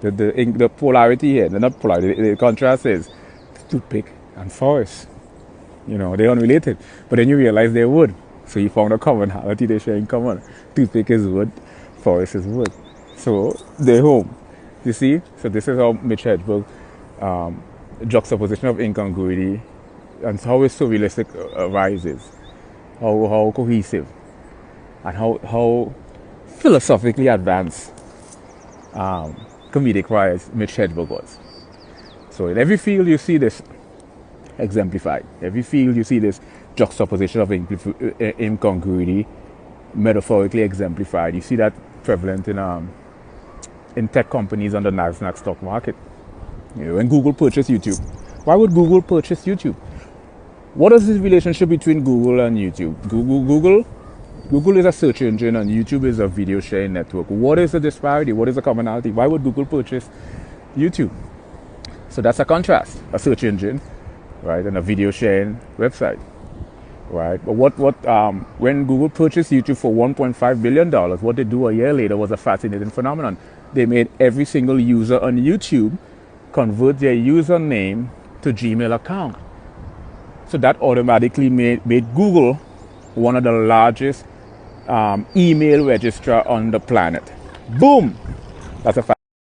The polarity here, not polarity, the contrast is toothpick and forest. You know, they're unrelated. But then you realize they're wood. So you found a commonality they share in common. Toothpick is wood, forest is wood. So they're home. You see? So this is how Mitch Hedberg, juxtaposition of incongruity and how it's so realistic arises. How cohesive and how philosophically advanced comedic wise Mitch Hedberg was. So in every field you see this exemplified. Every field you see this juxtaposition of incongruity metaphorically exemplified. You see that prevalent in tech companies on the Nasdaq stock market. You know, when Google purchased YouTube. Why would Google purchase YouTube? What is the relationship between Google and YouTube? Google is a search engine and YouTube is a video sharing network. What is the disparity? What is the commonality? Why would Google purchase YouTube? So that's a contrast. A search engine, right, and a video sharing website, right? But when Google purchased YouTube for $1.5 billion, what they do a year later was a fascinating phenomenon. They made every single user on YouTube convert their username to Gmail account. So that automatically made Google one of the largest email registrar on the planet. Boom! That's a fact.